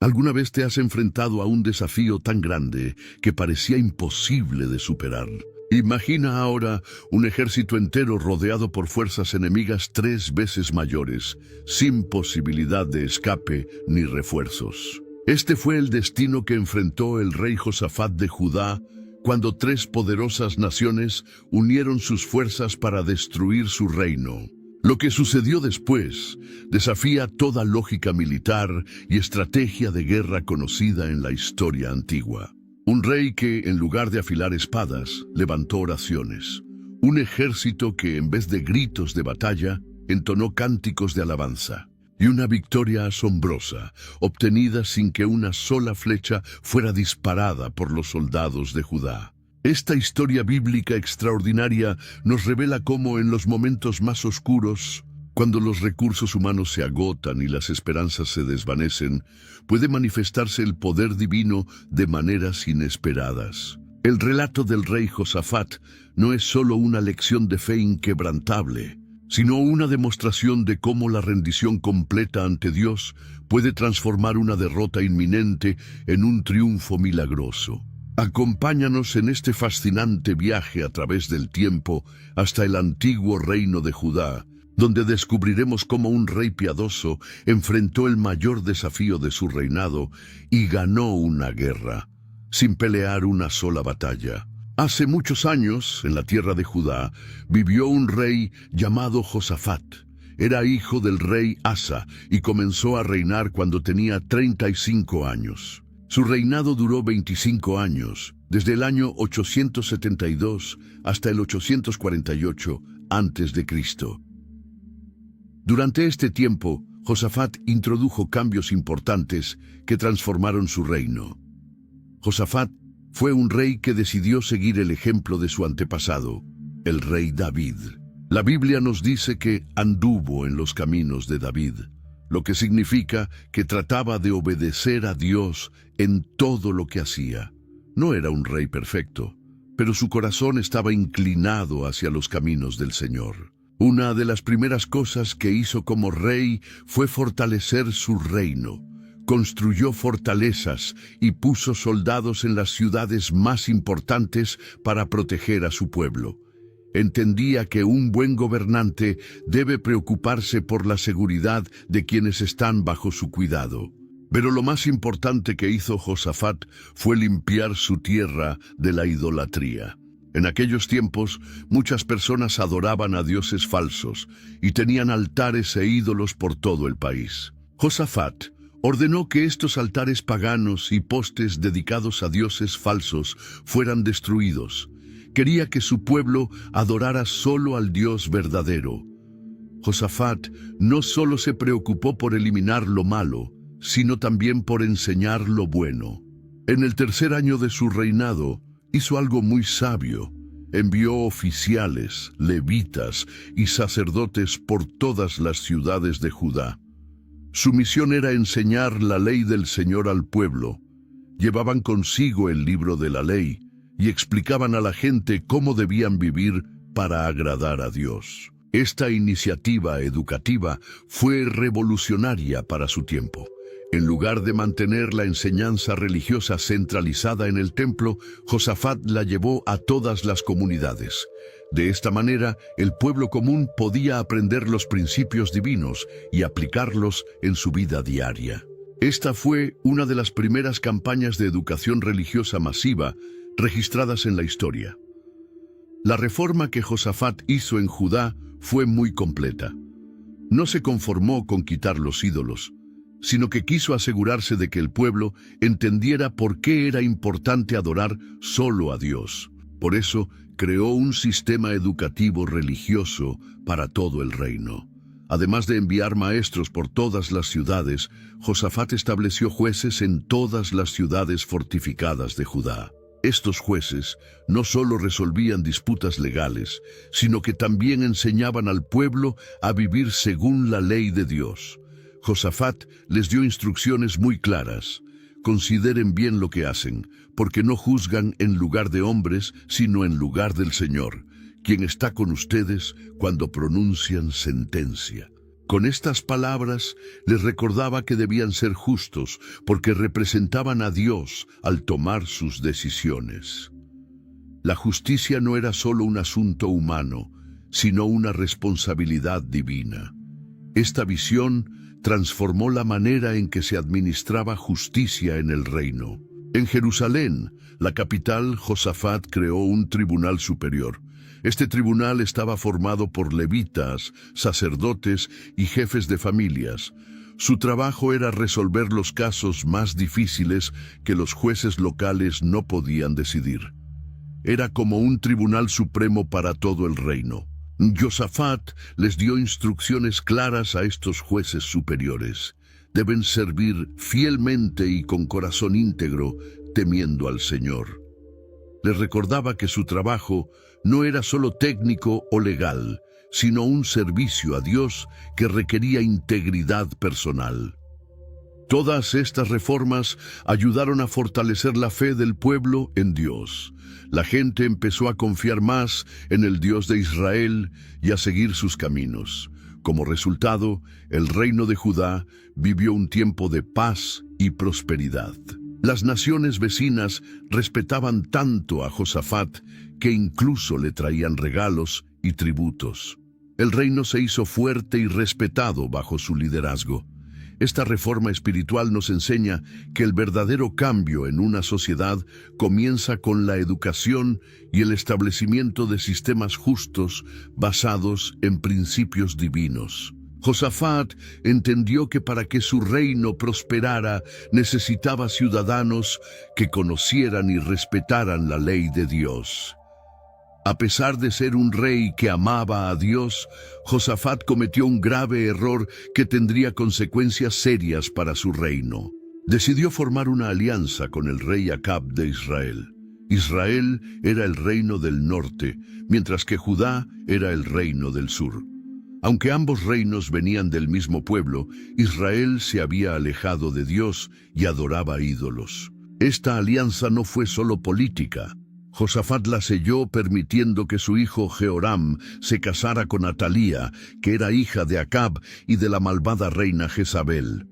¿Alguna vez te has enfrentado a un desafío tan grande que parecía imposible de superar? Imagina ahora un ejército entero rodeado por fuerzas enemigas 3 veces mayores, sin posibilidad de escape ni refuerzos. Este fue el destino que enfrentó el rey Josafat de Judá cuando 3 poderosas naciones unieron sus fuerzas para destruir su reino. Lo que sucedió después desafía toda lógica militar y estrategia de guerra conocida en la historia antigua. Un rey que, en lugar de afilar espadas, levantó oraciones. Un ejército que, en vez de gritos de batalla, entonó cánticos de alabanza. Y una victoria asombrosa, obtenida sin que una sola flecha fuera disparada por los soldados de Judá. Esta historia bíblica extraordinaria nos revela cómo en los momentos más oscuros, cuando los recursos humanos se agotan y las esperanzas se desvanecen, puede manifestarse el poder divino de maneras inesperadas. El relato del rey Josafat no es solo una lección de fe inquebrantable, sino una demostración de cómo la rendición completa ante Dios puede transformar una derrota inminente en un triunfo milagroso. Acompáñanos en este fascinante viaje a través del tiempo hasta el antiguo reino de Judá, donde descubriremos cómo un rey piadoso enfrentó el mayor desafío de su reinado y ganó una guerra, sin pelear una sola batalla. Hace muchos años, en la tierra de Judá, vivió un rey llamado Josafat. Era hijo del rey Asa y comenzó a reinar cuando tenía 35 años. Su reinado duró 25 años, desde el año 872 hasta el 848 a.C. Durante este tiempo, Josafat introdujo cambios importantes que transformaron su reino. Josafat fue un rey que decidió seguir el ejemplo de su antepasado, el rey David. La Biblia nos dice que anduvo en los caminos de David, lo que significa que trataba de obedecer a Dios en todo lo que hacía. No era un rey perfecto, pero su corazón estaba inclinado hacia los caminos del Señor. Una de las primeras cosas que hizo como rey fue fortalecer su reino. Construyó fortalezas y puso soldados en las ciudades más importantes para proteger a su pueblo. Entendía que un buen gobernante debe preocuparse por la seguridad de quienes están bajo su cuidado. Pero lo más importante que hizo Josafat fue limpiar su tierra de la idolatría. En aquellos tiempos, muchas personas adoraban a dioses falsos y tenían altares e ídolos por todo el país. Josafat ordenó que estos altares paganos y postes dedicados a dioses falsos fueran destruidos. Quería que su pueblo adorara solo al Dios verdadero. Josafat no solo se preocupó por eliminar lo malo, sino también por enseñar lo bueno. En el tercer año de su reinado, hizo algo muy sabio. Envió oficiales, levitas y sacerdotes por todas las ciudades de Judá. Su misión era enseñar la ley del Señor al pueblo. Llevaban consigo el libro de la ley y explicaban a la gente cómo debían vivir para agradar a Dios. Esta iniciativa educativa fue revolucionaria para su tiempo. En lugar de mantener la enseñanza religiosa centralizada en el templo, Josafat la llevó a todas las comunidades. De esta manera, el pueblo común podía aprender los principios divinos y aplicarlos en su vida diaria. Esta fue una de las primeras campañas de educación religiosa masiva registradas en la historia. La reforma que Josafat hizo en Judá fue muy completa. No se conformó con quitar los ídolos, sino que quiso asegurarse de que el pueblo entendiera por qué era importante adorar solo a Dios. Por eso, creó un sistema educativo religioso para todo el reino. Además de enviar maestros por todas las ciudades, Josafat estableció jueces en todas las ciudades fortificadas de Judá. Estos jueces no solo resolvían disputas legales, sino que también enseñaban al pueblo a vivir según la ley de Dios. Josafat les dio instrucciones muy claras. Consideren bien lo que hacen, porque no juzgan en lugar de hombres, sino en lugar del Señor, quien está con ustedes cuando pronuncian sentencia. Con estas palabras les recordaba que debían ser justos porque representaban a Dios al tomar sus decisiones. La justicia no era solo un asunto humano, sino una responsabilidad divina. Esta visión transformó la manera en que se administraba justicia en el reino. En Jerusalén, la capital, Josafat creó un tribunal superior. Este tribunal estaba formado por levitas, sacerdotes y jefes de familias. Su trabajo era resolver los casos más difíciles que los jueces locales no podían decidir. Era como un tribunal supremo para todo el reino. Josafat les dio instrucciones claras a estos jueces superiores. Deben servir fielmente y con corazón íntegro, temiendo al Señor. Les recordaba que su trabajo no era solo técnico o legal, sino un servicio a Dios que requería integridad personal. Todas estas reformas ayudaron a fortalecer la fe del pueblo en Dios. La gente empezó a confiar más en el Dios de Israel y a seguir sus caminos. Como resultado, el reino de Judá vivió un tiempo de paz y prosperidad. Las naciones vecinas respetaban tanto a Josafat que incluso le traían regalos y tributos. El reino se hizo fuerte y respetado bajo su liderazgo. Esta reforma espiritual nos enseña que el verdadero cambio en una sociedad comienza con la educación y el establecimiento de sistemas justos basados en principios divinos. Josafat entendió que para que su reino prosperara necesitaba ciudadanos que conocieran y respetaran la ley de Dios. A pesar de ser un rey que amaba a Dios, Josafat cometió un grave error que tendría consecuencias serias para su reino. Decidió formar una alianza con el rey Acab de Israel. Israel era el reino del norte, mientras que Judá era el reino del sur. Aunque ambos reinos venían del mismo pueblo, Israel se había alejado de Dios y adoraba ídolos. Esta alianza no fue solo política. Josafat la selló permitiendo que su hijo Jehoram se casara con Atalía, que era hija de Acab y de la malvada reina Jezabel.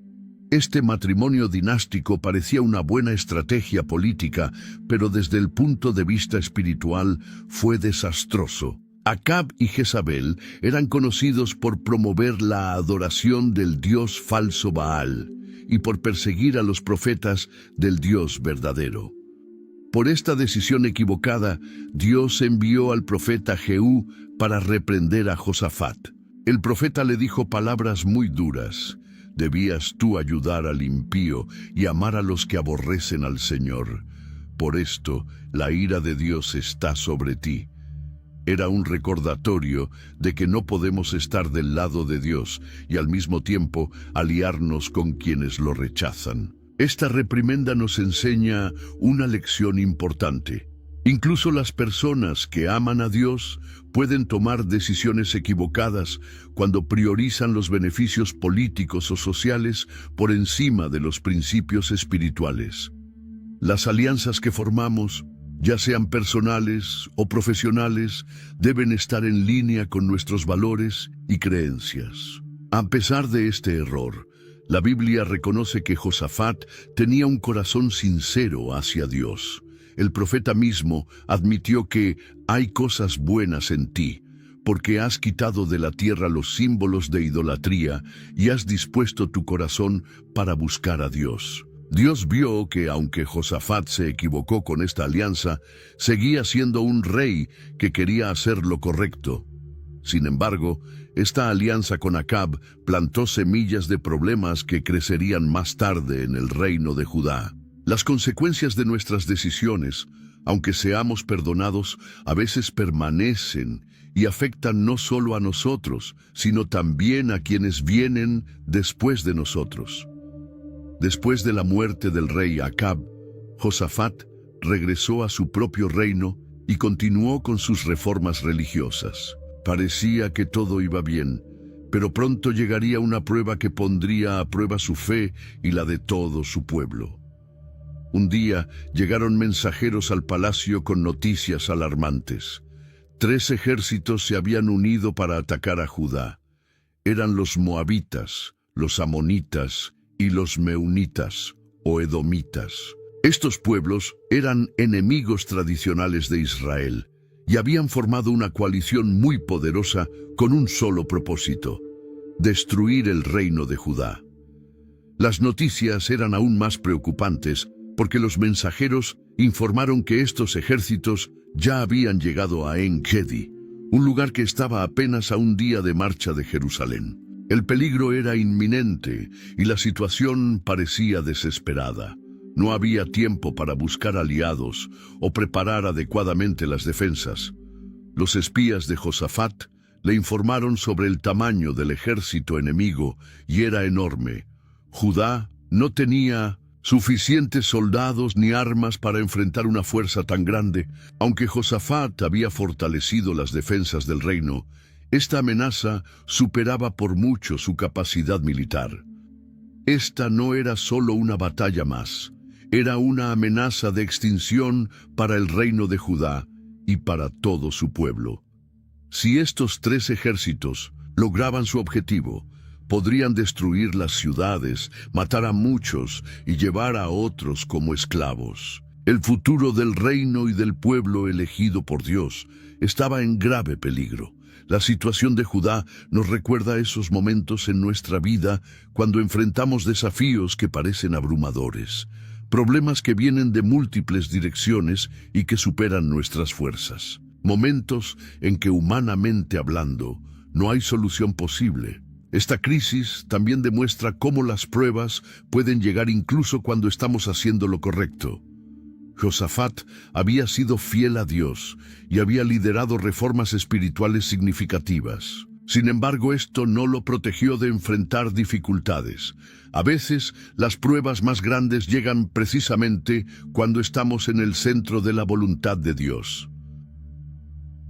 Este matrimonio dinástico parecía una buena estrategia política, pero desde el punto de vista espiritual fue desastroso. Acab y Jezabel eran conocidos por promover la adoración del dios falso Baal y por perseguir a los profetas del Dios verdadero. Por esta decisión equivocada, Dios envió al profeta Jehú para reprender a Josafat. El profeta le dijo palabras muy duras. Debías tú ayudar al impío y amar a los que aborrecen al Señor. Por esto, la ira de Dios está sobre ti. Era un recordatorio de que no podemos estar del lado de Dios y al mismo tiempo aliarnos con quienes lo rechazan. Esta reprimenda nos enseña una lección importante. Incluso las personas que aman a Dios pueden tomar decisiones equivocadas cuando priorizan los beneficios políticos o sociales por encima de los principios espirituales. Las alianzas que formamos, ya sean personales o profesionales, deben estar en línea con nuestros valores y creencias. A pesar de este error, la Biblia reconoce que Josafat tenía un corazón sincero hacia Dios. El profeta mismo admitió que hay cosas buenas en ti, porque has quitado de la tierra los símbolos de idolatría y has dispuesto tu corazón para buscar a Dios. Dios vio que aunque Josafat se equivocó con esta alianza, seguía siendo un rey que quería hacer lo correcto. Sin embargo, esta alianza con Acab plantó semillas de problemas que crecerían más tarde en el reino de Judá. Las consecuencias de nuestras decisiones, aunque seamos perdonados, a veces permanecen y afectan no solo a nosotros, sino también a quienes vienen después de nosotros. Después de la muerte del rey Acab, Josafat regresó a su propio reino y continuó con sus reformas religiosas. Parecía que todo iba bien, pero pronto llegaría una prueba que pondría a prueba su fe y la de todo su pueblo. Un día llegaron mensajeros al palacio con noticias alarmantes. 3 ejércitos se habían unido para atacar a Judá. eran los moabitas, los amonitas y los meunitas o edomitas. Estos pueblos eran enemigos tradicionales de Israel y habían formado una coalición muy poderosa con un solo propósito: destruir el reino de Judá. Las noticias eran aún más preocupantes porque los mensajeros informaron que estos ejércitos ya habían llegado a En-Gedi, un lugar que estaba apenas a un día de marcha de Jerusalén. El peligro era inminente y la situación parecía desesperada. No había tiempo para buscar aliados o preparar adecuadamente las defensas. Los espías de Josafat le informaron sobre el tamaño del ejército enemigo y era enorme. Judá no tenía suficientes soldados ni armas para enfrentar una fuerza tan grande. Aunque Josafat había fortalecido las defensas del reino, esta amenaza superaba por mucho su capacidad militar. Esta no era solo una batalla más, era una amenaza de extinción para el reino de Judá y para todo su pueblo. Si estos tres ejércitos lograban su objetivo, podrían destruir las ciudades, matar a muchos y llevar a otros como esclavos. El futuro del reino y del pueblo elegido por Dios estaba en grave peligro. La situación de Judá nos recuerda esos momentos en nuestra vida cuando enfrentamos desafíos que parecen abrumadores, problemas que vienen de múltiples direcciones y que superan nuestras fuerzas. Momentos en que, humanamente hablando, no hay solución posible. Esta crisis también demuestra cómo las pruebas pueden llegar incluso cuando estamos haciendo lo correcto. Josafat había sido fiel a Dios y había liderado reformas espirituales significativas. Sin embargo, esto no lo protegió de enfrentar dificultades. A veces, las pruebas más grandes llegan precisamente cuando estamos en el centro de la voluntad de Dios.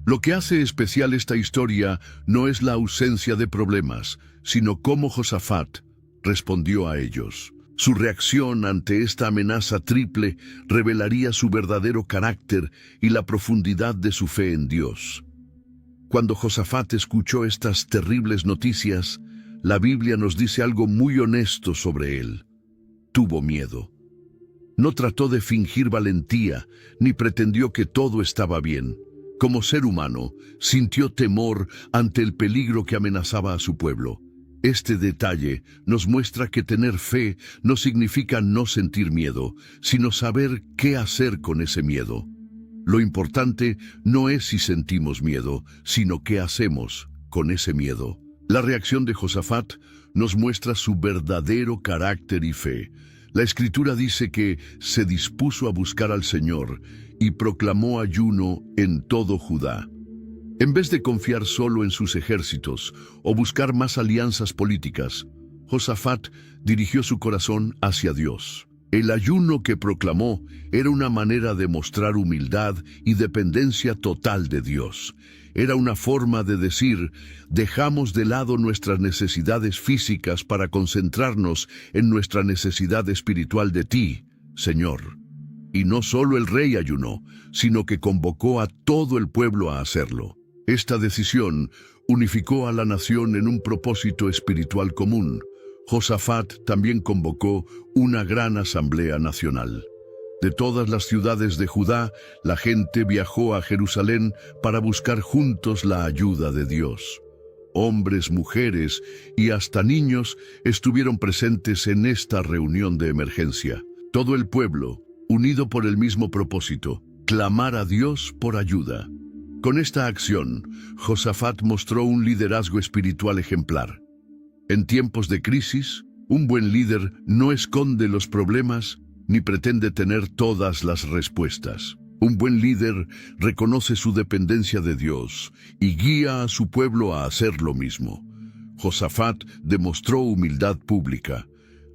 Lo que hace especial esta historia no es la ausencia de problemas, sino cómo Josafat respondió a ellos. Su reacción ante esta amenaza triple revelaría su verdadero carácter y la profundidad de su fe en Dios. Cuando Josafat escuchó estas terribles noticias, la Biblia nos dice algo muy honesto sobre él. Tuvo miedo. No trató de fingir valentía, ni pretendió que todo estaba bien. Como ser humano, sintió temor ante el peligro que amenazaba a su pueblo. Este detalle nos muestra que tener fe no significa no sentir miedo, sino saber qué hacer con ese miedo. Lo importante no es si sentimos miedo, sino qué hacemos con ese miedo. La reacción de Josafat nos muestra su verdadero carácter y fe. La Escritura dice que se dispuso a buscar al Señor y proclamó ayuno en todo Judá. En vez de confiar solo en sus ejércitos o buscar más alianzas políticas, Josafat dirigió su corazón hacia Dios. El ayuno que proclamó era una manera de mostrar humildad y dependencia total de Dios. Era una forma de decir: dejamos de lado nuestras necesidades físicas para concentrarnos en nuestra necesidad espiritual de ti, Señor. Y no solo el rey ayunó, sino que convocó a todo el pueblo a hacerlo. Esta decisión unificó a la nación en un propósito espiritual común. Josafat también convocó una gran asamblea nacional. De todas las ciudades de Judá, la gente viajó a Jerusalén para buscar juntos la ayuda de Dios. Hombres, mujeres y hasta niños estuvieron presentes en esta reunión de emergencia. Todo el pueblo, unido por el mismo propósito: clamar a Dios por ayuda. Con esta acción, Josafat mostró un liderazgo espiritual ejemplar. En tiempos de crisis, un buen líder no esconde los problemas ni pretende tener todas las respuestas. Un buen líder reconoce su dependencia de Dios y guía a su pueblo a hacer lo mismo. Josafat demostró humildad pública,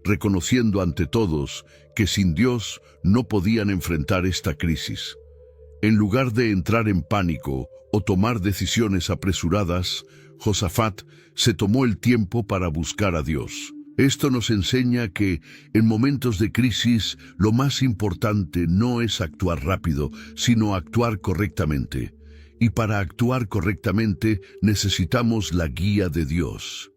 reconociendo ante todos que sin Dios no podían enfrentar esta crisis. En lugar de entrar en pánico o tomar decisiones apresuradas, Josafat se tomó el tiempo para buscar a Dios. Esto nos enseña que, en momentos de crisis, lo más importante no es actuar rápido, sino actuar correctamente. Y para actuar correctamente necesitamos la guía de Dios.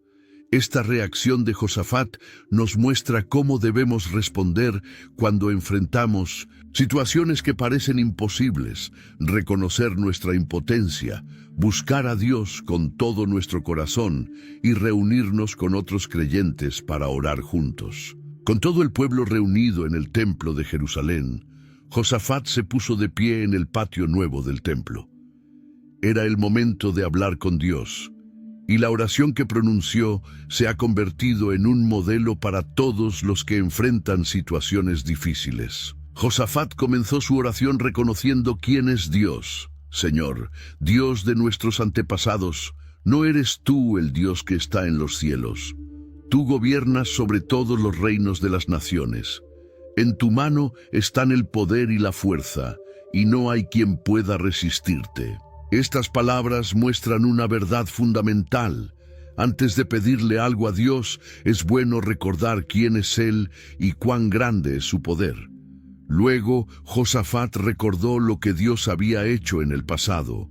Esta reacción de Josafat nos muestra cómo debemos responder cuando enfrentamos situaciones que parecen imposibles, reconocer nuestra impotencia, buscar a Dios con todo nuestro corazón y reunirnos con otros creyentes para orar juntos. Con todo el pueblo reunido en el templo de Jerusalén, Josafat se puso de pie en el patio nuevo del templo. Era el momento de hablar con Dios, y la oración que pronunció se ha convertido en un modelo para todos los que enfrentan situaciones difíciles. Josafat comenzó su oración reconociendo quién es Dios. Señor, Dios de nuestros antepasados, ¿no eres tú el Dios que está en los cielos? Tú gobiernas sobre todos los reinos de las naciones. En tu mano están el poder y la fuerza, y no hay quien pueda resistirte. Estas palabras muestran una verdad fundamental. Antes de pedirle algo a Dios, es bueno recordar quién es Él y cuán grande es su poder. Luego, Josafat recordó lo que Dios había hecho en el pasado.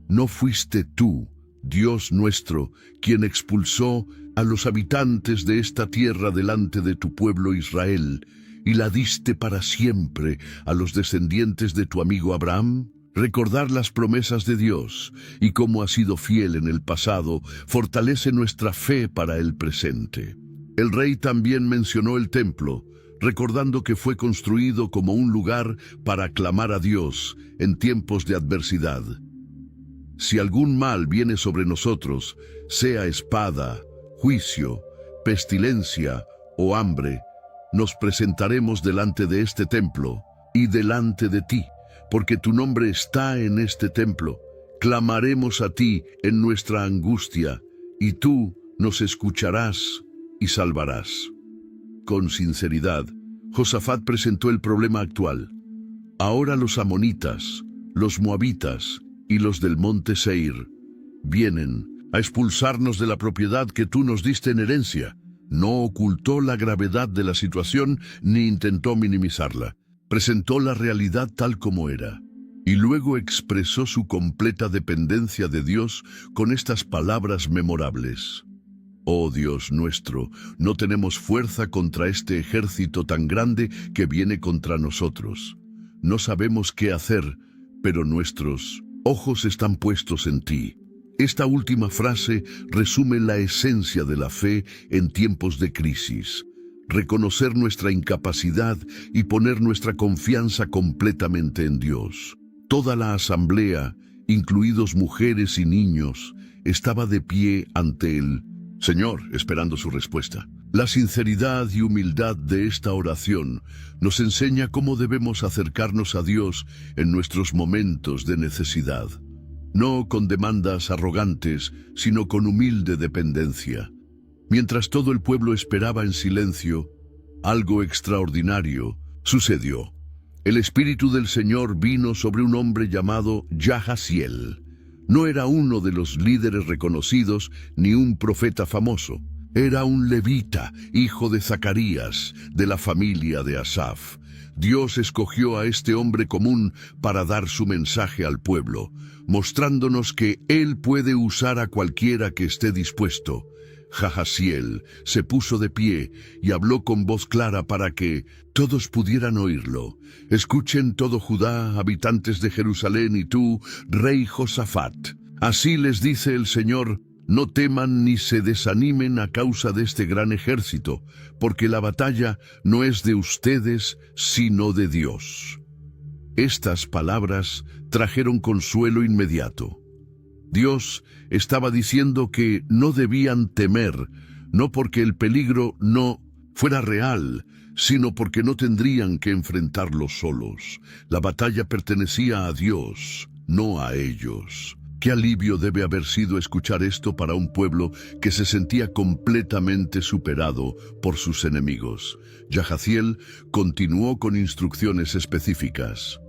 ¿No fuiste tú, Dios nuestro, quien expulsó a los habitantes de esta tierra delante de tu pueblo Israel y la diste para siempre a los descendientes de tu amigo Abraham? Recordar las promesas de Dios y cómo ha sido fiel en el pasado fortalece nuestra fe para el presente. El rey también mencionó el templo, recordando que fue construido como un lugar para clamar a Dios en tiempos de adversidad. Si algún mal viene sobre nosotros, sea espada, juicio, pestilencia o hambre, nos presentaremos delante de este templo y delante de ti, porque tu nombre está en este templo. Clamaremos a ti en nuestra angustia, y tú nos escucharás y salvarás. Con sinceridad, Josafat presentó el problema actual. Ahora los amonitas, los moabitas y los del monte Seir vienen a expulsarnos de la propiedad que tú nos diste en herencia. No ocultó la gravedad de la situación ni intentó minimizarla. Presentó la realidad tal como era, y luego expresó su completa dependencia de Dios con estas palabras memorables. Oh Dios nuestro, no tenemos fuerza contra este ejército tan grande que viene contra nosotros. No sabemos qué hacer, pero nuestros ojos están puestos en ti. Esta última frase resume la esencia de la fe en tiempos de crisis. Reconocer nuestra incapacidad y poner nuestra confianza completamente en Dios. Toda la asamblea, incluidos mujeres y niños, estaba de pie ante el Señor, esperando su respuesta. La sinceridad y humildad de esta oración nos enseña cómo debemos acercarnos a Dios en nuestros momentos de necesidad. No con demandas arrogantes, sino con humilde dependencia. Mientras todo el pueblo esperaba en silencio, algo extraordinario sucedió. El Espíritu del Señor vino sobre un hombre llamado Jahaziel. No era uno de los líderes reconocidos ni un profeta famoso. Era un levita, hijo de Zacarías, de la familia de Asaf. Dios escogió a este hombre común para dar su mensaje al pueblo, mostrándonos que Él puede usar a cualquiera que esté dispuesto. Jahaziel se puso de pie y habló con voz clara para que todos pudieran oírlo. Escuchen todo Judá, habitantes de Jerusalén, y tú, rey Josafat. Así les dice el Señor: no teman ni se desanimen a causa de este gran ejército, porque la batalla no es de ustedes, sino de Dios. Estas palabras trajeron consuelo inmediato. Dios estaba diciendo que no debían temer, no porque el peligro no fuera real, sino porque no tendrían que enfrentarlo solos. La batalla pertenecía a Dios, no a ellos. Qué alivio debe haber sido escuchar esto para un pueblo que se sentía completamente superado por sus enemigos. Jahaziel continuó con instrucciones específicas.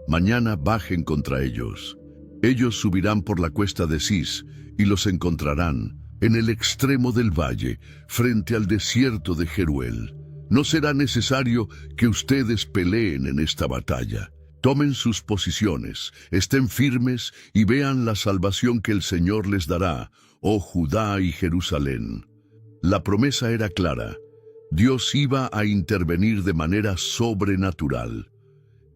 Mañana bajen contra ellos. Ellos subirán por la cuesta de Cis y los encontrarán en el extremo del valle, frente al desierto de Jeruel. No será necesario que ustedes peleen en esta batalla. Tomen sus posiciones, estén firmes y vean la salvación que el Señor les dará, oh Judá y Jerusalén. La promesa era clara. Dios iba a intervenir de manera sobrenatural.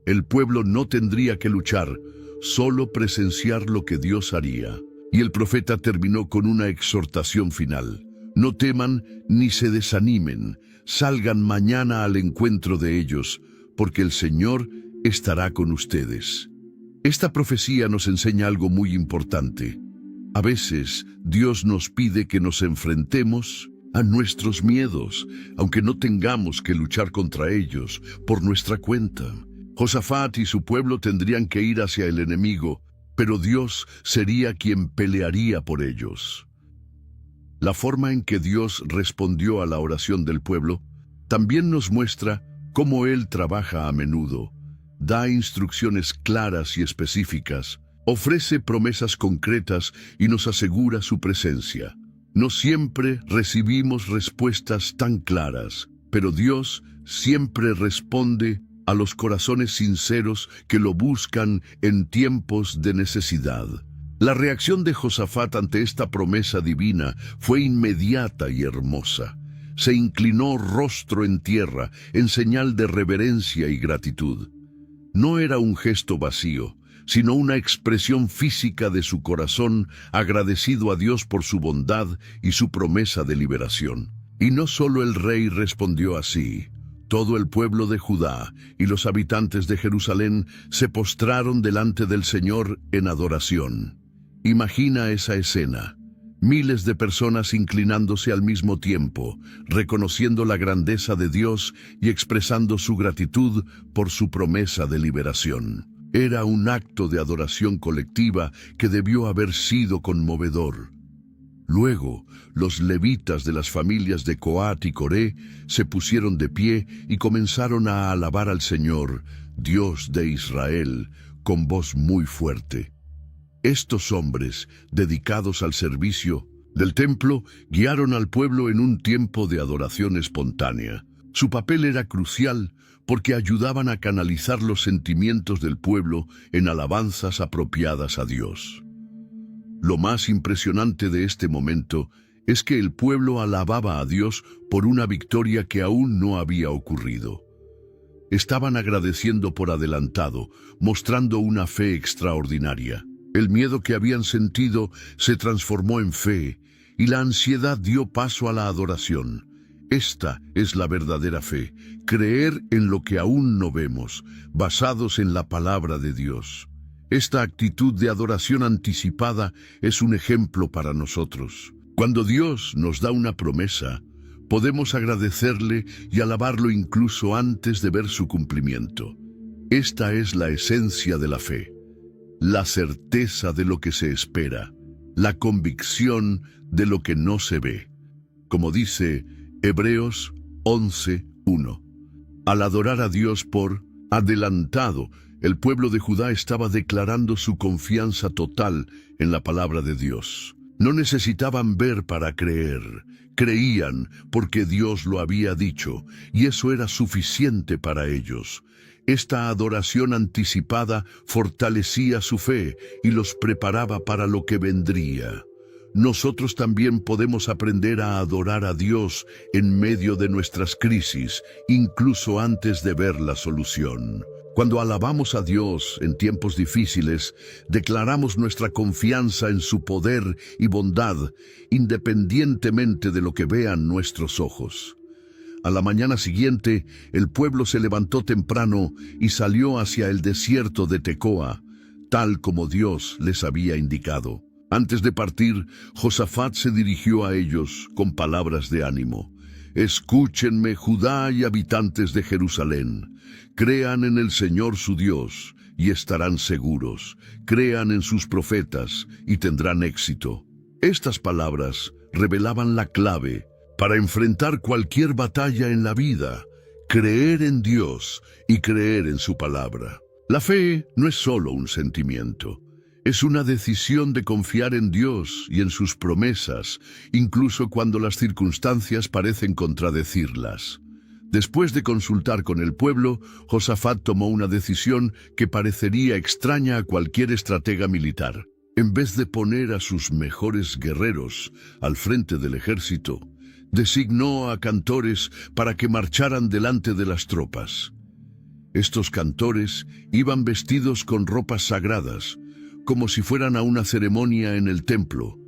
El pueblo no tendría que luchar, solo presenciar lo que Dios haría. Y el profeta terminó con una exhortación final. No teman ni se desanimen, salgan mañana al encuentro de ellos, porque el Señor estará con ustedes. Esta profecía nos enseña algo muy importante. A veces Dios nos pide que nos enfrentemos a nuestros miedos, aunque no tengamos que luchar contra ellos por nuestra cuenta. Josafat y su pueblo tendrían que ir hacia el enemigo, pero Dios sería quien pelearía por ellos. La forma en que Dios respondió a la oración del pueblo también nos muestra cómo Él trabaja a menudo, da instrucciones claras y específicas, ofrece promesas concretas y nos asegura su presencia. No siempre recibimos respuestas tan claras, pero Dios siempre responde a los corazones sinceros que lo buscan en tiempos de necesidad. La reacción de Josafat ante esta promesa divina fue inmediata y hermosa. Se inclinó rostro en tierra en señal de reverencia y gratitud. No era un gesto vacío, sino una expresión física de su corazón agradecido a Dios por su bondad y su promesa de liberación. Y no solo el rey respondió así. Todo el pueblo de Judá y los habitantes de Jerusalén se postraron delante del Señor en adoración. Imagina esa escena. Miles de personas inclinándose al mismo tiempo, reconociendo la grandeza de Dios y expresando su gratitud por su promesa de liberación. Era un acto de adoración colectiva que debió haber sido conmovedor. Luego, los levitas de las familias de Coat y Coré se pusieron de pie y comenzaron a alabar al Señor, Dios de Israel, con voz muy fuerte. Estos hombres, dedicados al servicio del templo, guiaron al pueblo en un tiempo de adoración espontánea. Su papel era crucial porque ayudaban a canalizar los sentimientos del pueblo en alabanzas apropiadas a Dios. Lo más impresionante de este momento es que el pueblo alababa a Dios por una victoria que aún no había ocurrido. Estaban agradeciendo por adelantado, mostrando una fe extraordinaria. El miedo que habían sentido se transformó en fe y la ansiedad dio paso a la adoración. Esta es la verdadera fe, creer en lo que aún no vemos, basados en la palabra de Dios. Esta actitud de adoración anticipada es un ejemplo para nosotros. Cuando Dios nos da una promesa, podemos agradecerle y alabarlo incluso antes de ver su cumplimiento. Esta es la esencia de la fe, la certeza de lo que se espera, la convicción de lo que no se ve. Como dice Hebreos 11:1. Al adorar a Dios por adelantado, el pueblo de Judá estaba declarando su confianza total en la palabra de Dios. No necesitaban ver para creer, creían porque Dios lo había dicho, y eso era suficiente para ellos. Esta adoración anticipada fortalecía su fe y los preparaba para lo que vendría. Nosotros también podemos aprender a adorar a Dios en medio de nuestras crisis, incluso antes de ver la solución. Cuando alabamos a Dios en tiempos difíciles, declaramos nuestra confianza en su poder y bondad, independientemente de lo que vean nuestros ojos. A la mañana siguiente, el pueblo se levantó temprano y salió hacia el desierto de Tecoa, tal como Dios les había indicado. Antes de partir, Josafat se dirigió a ellos con palabras de ánimo. Escúchenme, Judá y habitantes de Jerusalén. Crean en el Señor su Dios y estarán seguros. Crean en sus profetas y tendrán éxito. Estas palabras revelaban la clave para enfrentar cualquier batalla en la vida: creer en Dios y creer en su palabra. La fe no es solo un sentimiento. Es una decisión de confiar en Dios y en sus promesas, incluso cuando las circunstancias parecen contradecirlas. Después de consultar con el pueblo, Josafat tomó una decisión que parecería extraña a cualquier estratega militar. En vez de poner a sus mejores guerreros al frente del ejército, Designó a cantores para que marcharan delante de las tropas. Estos cantores iban vestidos con ropas sagradas, como si fueran a una ceremonia en el templo,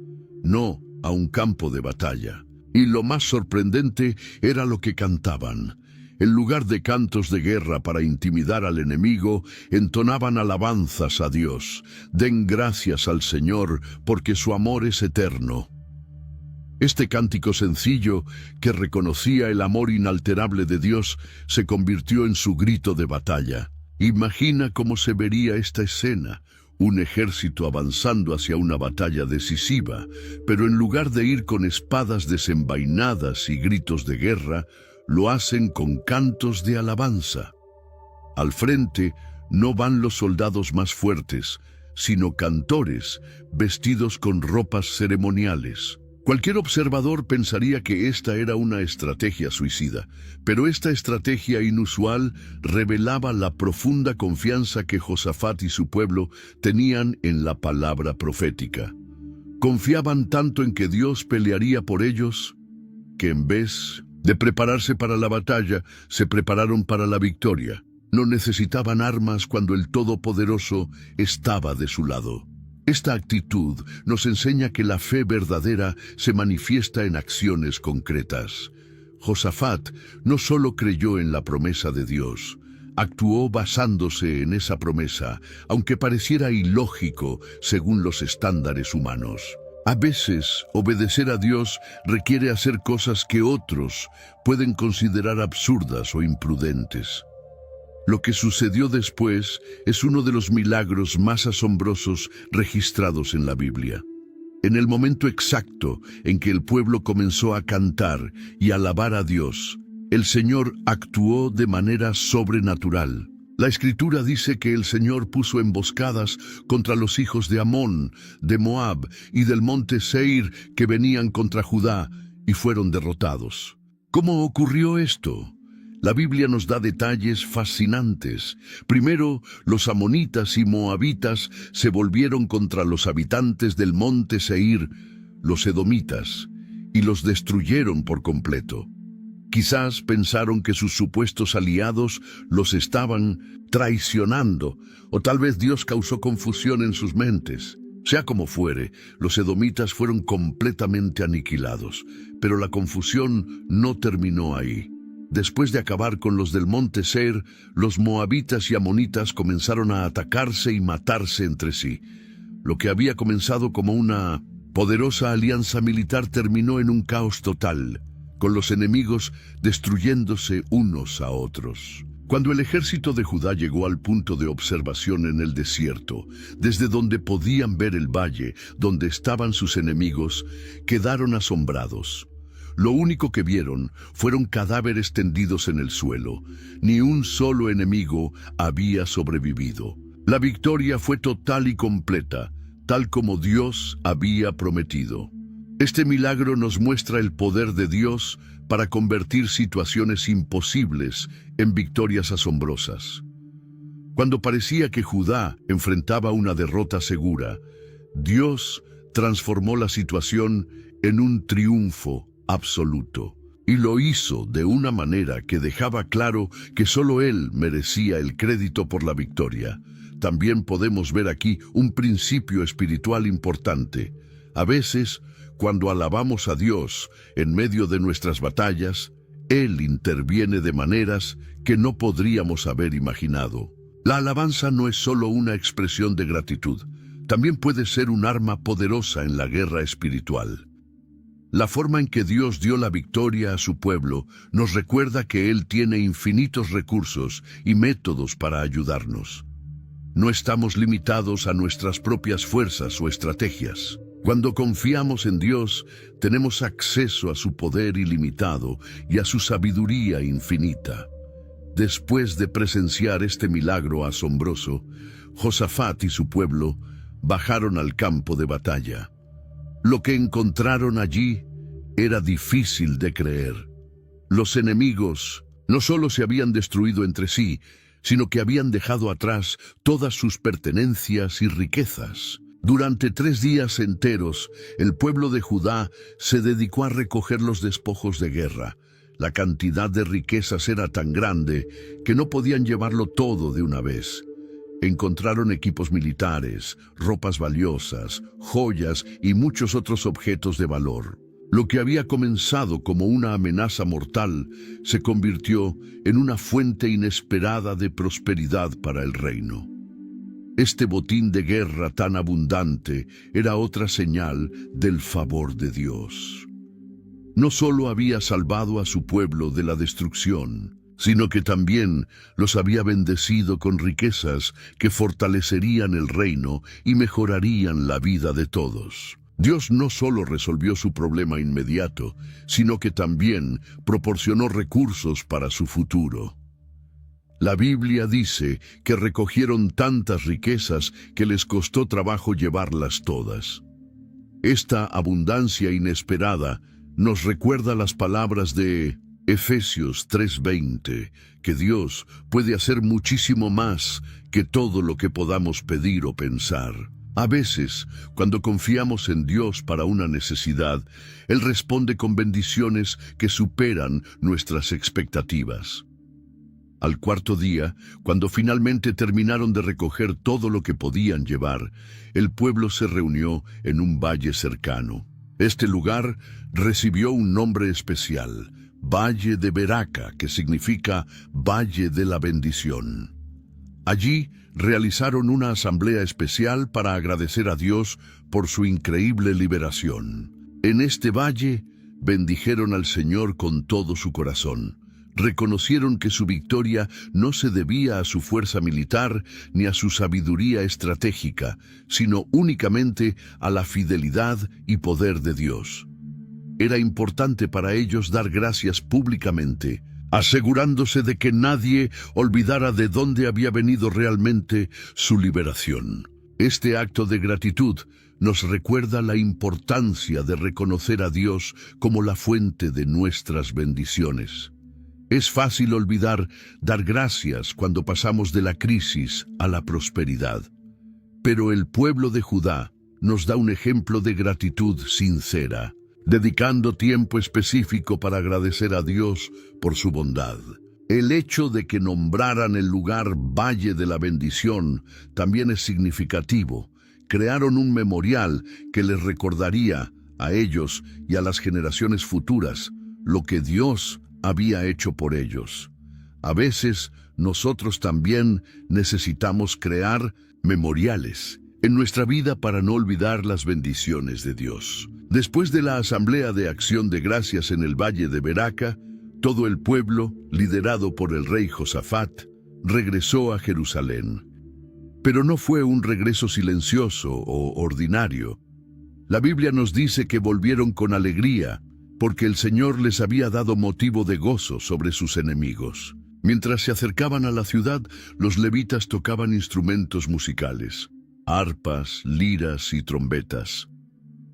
no a un campo de batalla. Y lo más sorprendente era lo que cantaban. En lugar de cantos de guerra para intimidar al enemigo, entonaban alabanzas a Dios. Den gracias al Señor, porque su amor es eterno. Este cántico sencillo, que reconocía el amor inalterable de Dios, se convirtió en su grito de batalla. Imagina cómo se vería esta escena. Un ejército avanzando hacia una batalla decisiva, pero en lugar de ir con espadas desenvainadas y gritos de guerra, lo hacen con cantos de alabanza. Al frente no van los soldados más fuertes, sino cantores vestidos con ropas ceremoniales. Cualquier observador pensaría que esta era una estrategia suicida, pero esta estrategia inusual revelaba la profunda confianza que Josafat y su pueblo tenían en la palabra profética. Confiaban tanto en que Dios pelearía por ellos, que en vez de prepararse para la batalla, se prepararon para la victoria. No necesitaban armas cuando el Todopoderoso estaba de su lado. Esta actitud nos enseña que la fe verdadera se manifiesta en acciones concretas. Josafat no solo creyó en la promesa de Dios, actuó basándose en esa promesa, aunque pareciera ilógico según los estándares humanos. A veces, obedecer a Dios requiere hacer cosas que otros pueden considerar absurdas o imprudentes. Lo que sucedió después es uno de los milagros más asombrosos registrados en la Biblia. En el momento exacto en que el pueblo comenzó a cantar y alabar a Dios, el Señor actuó de manera sobrenatural. La Escritura dice que el Señor puso emboscadas contra los hijos de Amón, de Moab y del monte Seir que venían contra Judá y fueron derrotados. ¿Cómo ocurrió esto? La Biblia nos da detalles fascinantes. Primero, los amonitas y moabitas se volvieron contra los habitantes del monte Seir, los edomitas, y los destruyeron por completo. Quizás pensaron que sus supuestos aliados los estaban traicionando, o tal vez Dios causó confusión en sus mentes. Sea como fuere, los edomitas fueron completamente aniquilados, pero la confusión no terminó ahí. Después de acabar con los del monte Seir, los moabitas y amonitas comenzaron a atacarse y matarse entre sí. Lo que había comenzado como una poderosa alianza militar terminó en un caos total, con los enemigos destruyéndose unos a otros. Cuando el ejército de Judá llegó al punto de observación en el desierto, desde donde podían ver el valle donde estaban sus enemigos, quedaron asombrados. Lo único que vieron fueron cadáveres tendidos en el suelo. Ni un solo enemigo había sobrevivido. La victoria fue total y completa, tal como Dios había prometido. Este milagro nos muestra el poder de Dios para convertir situaciones imposibles en victorias asombrosas. Cuando parecía que Judá enfrentaba una derrota segura, Dios transformó la situación en un triunfo absoluto. Y lo hizo de una manera que dejaba claro que solo Él merecía el crédito por la victoria. También podemos ver aquí un principio espiritual importante. A veces, cuando alabamos a Dios en medio de nuestras batallas, Él interviene de maneras que no podríamos haber imaginado. La alabanza no es solo una expresión de gratitud, también puede ser un arma poderosa en la guerra espiritual. La forma en que Dios dio la victoria a su pueblo nos recuerda que Él tiene infinitos recursos y métodos para ayudarnos. No estamos limitados a nuestras propias fuerzas o estrategias. Cuando confiamos en Dios, tenemos acceso a su poder ilimitado y a su sabiduría infinita. Después de presenciar este milagro asombroso, Josafat y su pueblo bajaron al campo de batalla. Lo que encontraron allí era difícil de creer. Los enemigos no solo se habían destruido entre sí, sino que habían dejado atrás todas sus pertenencias y riquezas. Durante 3 días enteros, el pueblo de Judá se dedicó a recoger los despojos de guerra. La cantidad de riquezas era tan grande que no podían llevarlo todo de una vez. Encontraron equipos militares, ropas valiosas, joyas y muchos otros objetos de valor. Lo que había comenzado como una amenaza mortal se convirtió en una fuente inesperada de prosperidad para el reino. Este botín de guerra tan abundante era otra señal del favor de Dios. No solo había salvado a su pueblo de la destrucción, sino que también los había bendecido con riquezas que fortalecerían el reino y mejorarían la vida de todos. Dios no solo resolvió su problema inmediato, sino que también proporcionó recursos para su futuro. La Biblia dice que recogieron tantas riquezas que les costó trabajo llevarlas todas. Esta abundancia inesperada nos recuerda las palabras de Efesios 3:20, que Dios puede hacer muchísimo más que todo lo que podamos pedir o pensar. A veces, cuando confiamos en Dios para una necesidad, Él responde con bendiciones que superan nuestras expectativas. Al 4.º día, cuando finalmente terminaron de recoger todo lo que podían llevar, el pueblo se reunió en un valle cercano. Este lugar recibió un nombre especial, Valle de Beraca, que significa Valle de la Bendición. Allí realizaron una asamblea especial para agradecer a Dios por su increíble liberación. En este valle bendijeron al Señor con todo su corazón. Reconocieron que su victoria no se debía a su fuerza militar ni a su sabiduría estratégica, sino únicamente a la fidelidad y poder de Dios. Era importante para ellos dar gracias públicamente, asegurándose de que nadie olvidara de dónde había venido realmente su liberación. Este acto de gratitud nos recuerda la importancia de reconocer a Dios como la fuente de nuestras bendiciones. Es fácil olvidar dar gracias cuando pasamos de la crisis a la prosperidad. Pero el pueblo de Judá nos da un ejemplo de gratitud sincera, dedicando tiempo específico para agradecer a Dios por su bondad. El hecho de que nombraran el lugar Valle de la Bendición también es significativo. Crearon un memorial que les recordaría a ellos y a las generaciones futuras lo que Dios había hecho por ellos. A veces, nosotros también necesitamos crear memoriales en nuestra vida para no olvidar las bendiciones de Dios. Después de la Asamblea de Acción de Gracias en el Valle de Beraca, todo el pueblo, liderado por el rey Josafat, regresó a Jerusalén. Pero no fue un regreso silencioso o ordinario. La Biblia nos dice que volvieron con alegría, porque el Señor les había dado motivo de gozo sobre sus enemigos. Mientras se acercaban a la ciudad, los levitas tocaban instrumentos musicales, arpas, liras y trompetas.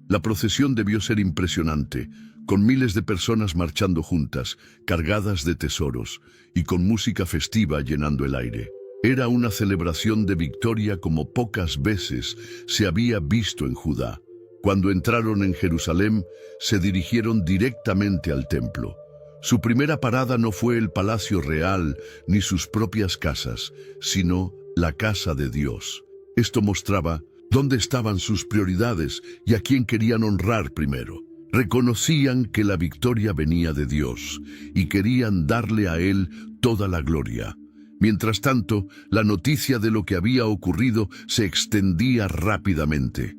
La procesión debió ser impresionante, con miles de personas marchando juntas, cargadas de tesoros, y con música festiva llenando el aire. Era una celebración de victoria como pocas veces se había visto en Judá. Cuando entraron en Jerusalén, se dirigieron directamente al templo. Su primera parada no fue el palacio real ni sus propias casas, sino la casa de Dios. Esto mostraba dónde estaban sus prioridades y a quién querían honrar primero. Reconocían que la victoria venía de Dios y querían darle a Él toda la gloria. Mientras tanto, la noticia de lo que había ocurrido se extendía rápidamente.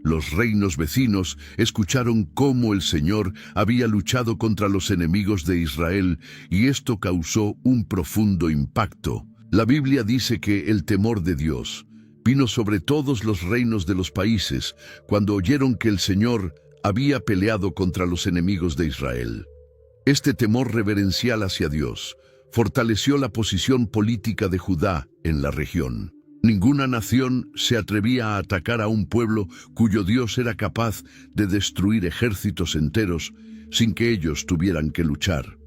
Los reinos vecinos escucharon cómo el Señor había luchado contra los enemigos de Israel y esto causó un profundo impacto. La Biblia dice que el temor de Dios vino sobre todos los reinos de los países cuando oyeron que el Señor había peleado contra los enemigos de Israel. Este temor reverencial hacia Dios fortaleció la posición política de Judá en la región. Ninguna nación se atrevía a atacar a un pueblo cuyo Dios era capaz de destruir ejércitos enteros sin que ellos tuvieran que luchar.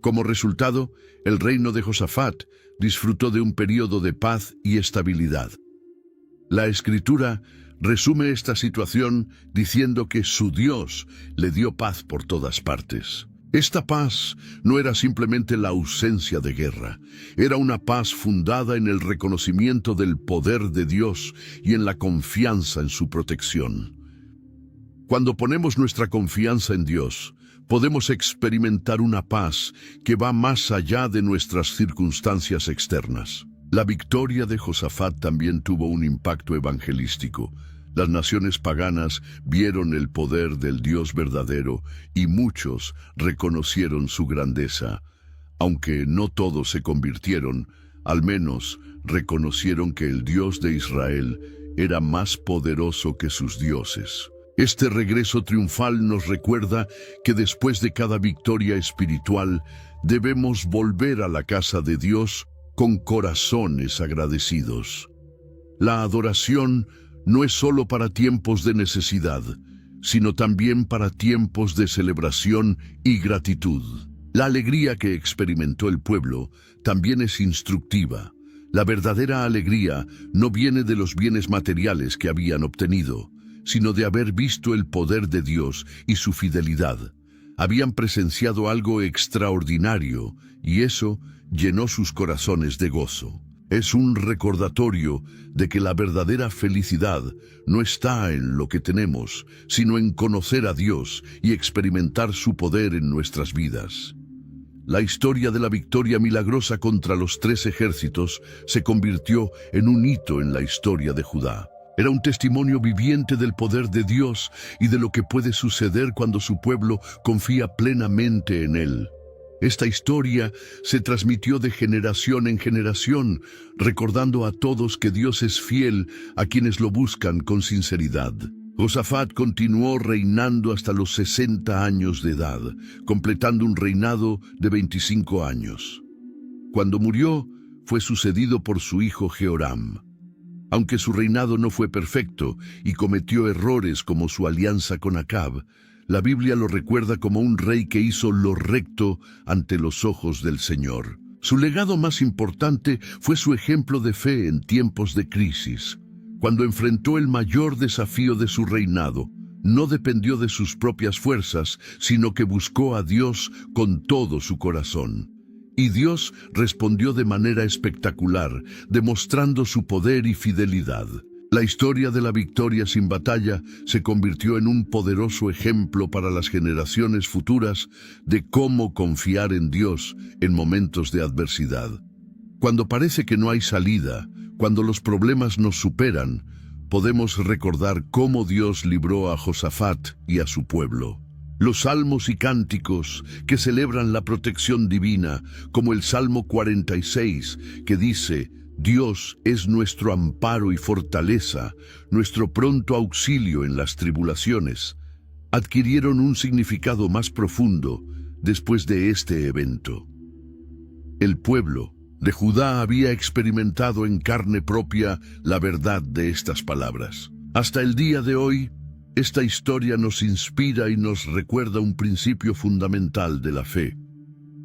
Como resultado, el reino de Josafat disfrutó de un periodo de paz y estabilidad. La Escritura resume esta situación diciendo que su Dios le dio paz por todas partes. Esta paz no era simplemente la ausencia de guerra, era una paz fundada en el reconocimiento del poder de Dios y en la confianza en su protección. Cuando ponemos nuestra confianza en Dios, podemos experimentar una paz que va más allá de nuestras circunstancias externas. La victoria de Josafat también tuvo un impacto evangelístico. Las naciones paganas vieron el poder del Dios verdadero y muchos reconocieron su grandeza. Aunque no todos se convirtieron, al menos reconocieron que el Dios de Israel era más poderoso que sus dioses. Este regreso triunfal nos recuerda que después de cada victoria espiritual debemos volver a la casa de Dios con corazones agradecidos. La adoración no es solo para tiempos de necesidad, sino también para tiempos de celebración y gratitud. La alegría que experimentó el pueblo también es instructiva. La verdadera alegría no viene de los bienes materiales que habían obtenido, sino de haber visto el poder de Dios y su fidelidad. Habían presenciado algo extraordinario y eso llenó sus corazones de gozo. Es un recordatorio de que la verdadera felicidad no está en lo que tenemos, sino en conocer a Dios y experimentar su poder en nuestras vidas. La historia de la victoria milagrosa contra los 3 ejércitos se convirtió en un hito en la historia de Judá. Era un testimonio viviente del poder de Dios y de lo que puede suceder cuando su pueblo confía plenamente en Él. Esta historia se transmitió de generación en generación, recordando a todos que Dios es fiel a quienes lo buscan con sinceridad. Josafat continuó reinando hasta los 60 años de edad, completando un reinado de 25 años. Cuando murió, fue sucedido por su hijo Jehoram. Aunque su reinado no fue perfecto y cometió errores como su alianza con Acab, la Biblia lo recuerda como un rey que hizo lo recto ante los ojos del Señor. Su legado más importante fue su ejemplo de fe en tiempos de crisis. Cuando enfrentó el mayor desafío de su reinado, no dependió de sus propias fuerzas, sino que buscó a Dios con todo su corazón. Y Dios respondió de manera espectacular, demostrando su poder y fidelidad. La historia de la victoria sin batalla se convirtió en un poderoso ejemplo para las generaciones futuras de cómo confiar en Dios en momentos de adversidad. Cuando parece que no hay salida, cuando los problemas nos superan, podemos recordar cómo Dios libró a Josafat y a su pueblo. Los salmos y cánticos que celebran la protección divina, como el Salmo 46, que dice: Dios es nuestro amparo y fortaleza, nuestro pronto auxilio en las tribulaciones, adquirieron un significado más profundo después de este evento. El pueblo de Judá había experimentado en carne propia la verdad de estas palabras. Hasta el día de hoy, esta historia nos inspira y nos recuerda un principio fundamental de la fe.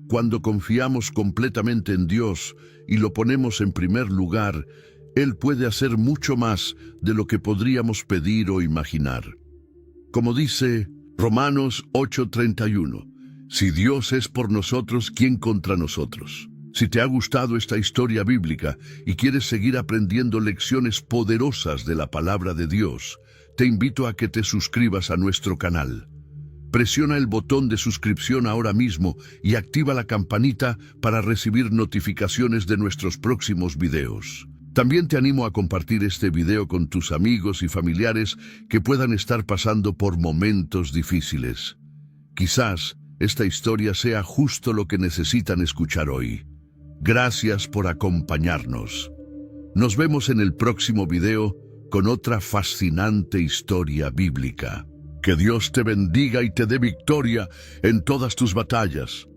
Cuando confiamos completamente en Dios y lo ponemos en primer lugar, Él puede hacer mucho más de lo que podríamos pedir o imaginar. Como dice Romanos 8:31, si Dios es por nosotros, ¿quién contra nosotros? Si te ha gustado esta historia bíblica y quieres seguir aprendiendo lecciones poderosas de la palabra de Dios, te invito a que te suscribas a nuestro canal. Presiona el botón de suscripción ahora mismo y activa la campanita para recibir notificaciones de nuestros próximos videos. También te animo a compartir este video con tus amigos y familiares que puedan estar pasando por momentos difíciles. Quizás esta historia sea justo lo que necesitan escuchar hoy. Gracias por acompañarnos. Nos vemos en el próximo video con otra fascinante historia bíblica. Que Dios te bendiga y te dé victoria en todas tus batallas.